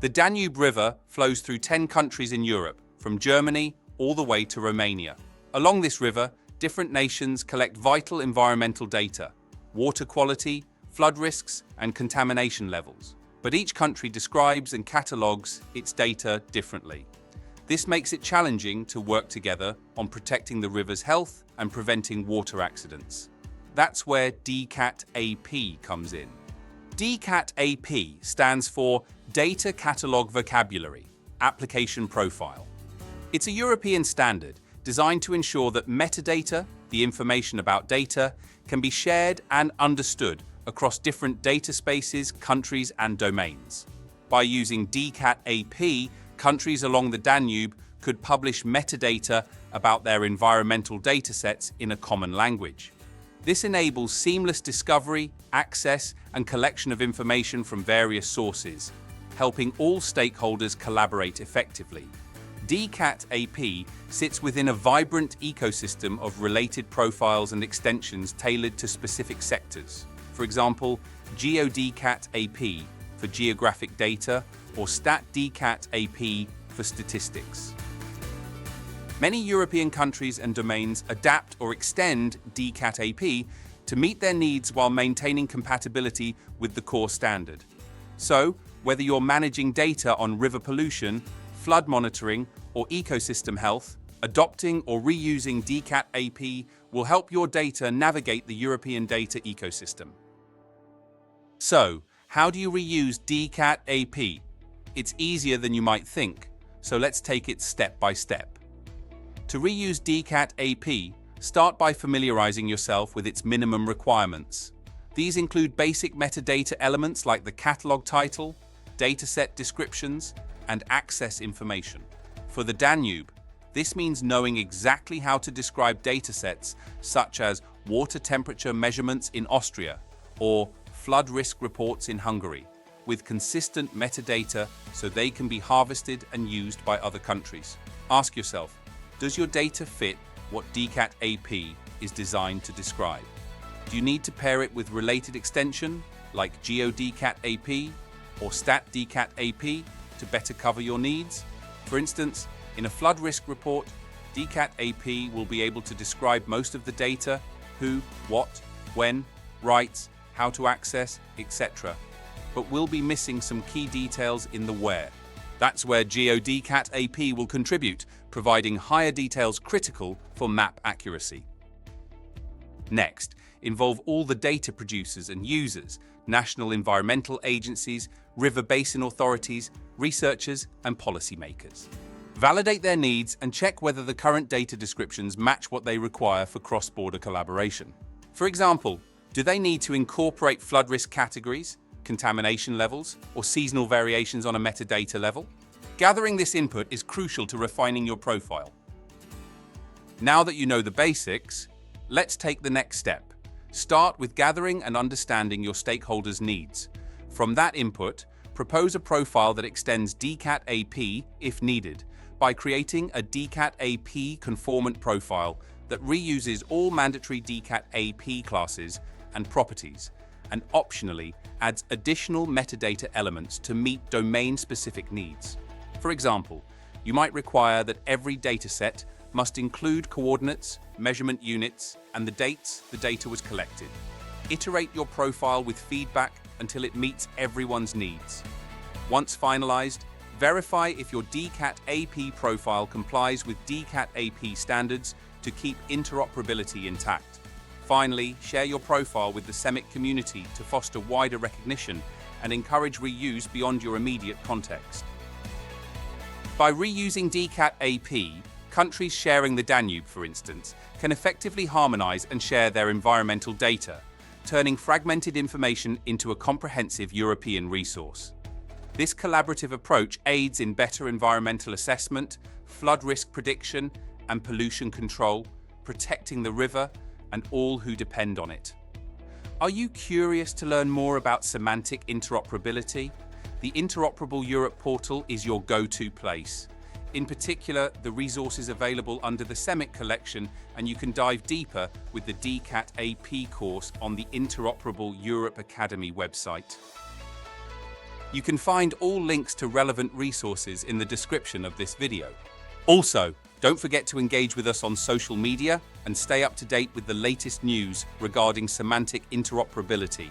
The Danube River flows through 10 countries in Europe, from Germany all the way to Romania. Along this river, different nations collect vital environmental data: water quality, flood risks, and contamination levels. But each country describes and catalogues its data differently. This makes it challenging to work together on protecting the river's health and preventing water accidents. That's where DCAT AP comes in. DCAT AP stands for Data Catalog Vocabulary Application Profile. It's a European standard designed to ensure that metadata, the information about data, can be shared and understood across different data spaces, countries, and domains. By using DCAT AP, countries along the Danube could publish metadata about their environmental datasets in a common language. This enables seamless discovery, access, and collection of information from various sources, helping all stakeholders collaborate effectively. DCAT AP sits within a vibrant ecosystem of related profiles and extensions tailored to specific sectors. For example, GeoDCAT AP for geographic data or StatDCAT AP for statistics. Many European countries and domains adapt or extend DCAT AP to meet their needs while maintaining compatibility with the core standard. So, whether you're managing data on river pollution, flood monitoring, or ecosystem health, adopting or reusing DCAT AP will help your data navigate the European data ecosystem. So, how do you reuse DCAT AP? It's easier than you might think, so let's take it step by step. To reuse DCAT AP, start by familiarizing yourself with its minimum requirements. These include basic metadata elements like the catalog title, dataset descriptions, and access information. For the Danube, this means knowing exactly how to describe datasets such as water temperature measurements in Austria or flood risk reports in Hungary, with consistent metadata so they can be harvested and used by other countries. Ask yourself, does your data fit what DCAT AP is designed to describe? Do you need to pair it with related extension like GeoDCAT AP or StatDCAT AP to better cover your needs? For instance, in a flood risk report, DCAT AP will be able to describe most of the data: who, what, when, rights, how to access, etc. But we'll be missing some key details in the where. That's where GeoDCAT AP will contribute, providing higher details critical for map accuracy. Next, involve all the data producers and users, national environmental agencies, river basin authorities, researchers, and policymakers. Validate their needs and check whether the current data descriptions match what they require for cross-border collaboration. For example, do they need to incorporate flood risk categories, contamination levels, or seasonal variations on a metadata level? Gathering this input is crucial to refining your profile. Now that you know the basics, let's take the next step. Start with gathering and understanding your stakeholders' needs. From that input, propose a profile that extends DCAT AP if needed by creating a DCAT AP conformant profile that reuses all mandatory DCAT AP classes and properties, and optionally adds additional metadata elements to meet domain-specific needs. For example, you might require that every dataset must include coordinates, measurement units, and the dates the data was collected. Iterate your profile with feedback until it meets everyone's needs. Once finalized, verify if your DCAT AP profile complies with DCAT AP standards to keep interoperability intact. Finally, share your profile with the SEMIC community to foster wider recognition and encourage reuse beyond your immediate context. By reusing DCAT AP, countries sharing the Danube, for instance, can effectively harmonize and share their environmental data, turning fragmented information into a comprehensive European resource. This collaborative approach aids in better environmental assessment, flood risk prediction, and pollution control, protecting the river and all who depend on it. Are you curious to learn more about semantic interoperability? The Interoperable Europe Portal is your go-to place. In particular, the resources available under the SEMIC collection, and you can dive deeper with the DCAT AP course on the Interoperable Europe Academy website. You can find all links to relevant resources in the description of this video. Also, don't forget to engage with us on social media and stay up to date with the latest news regarding semantic interoperability.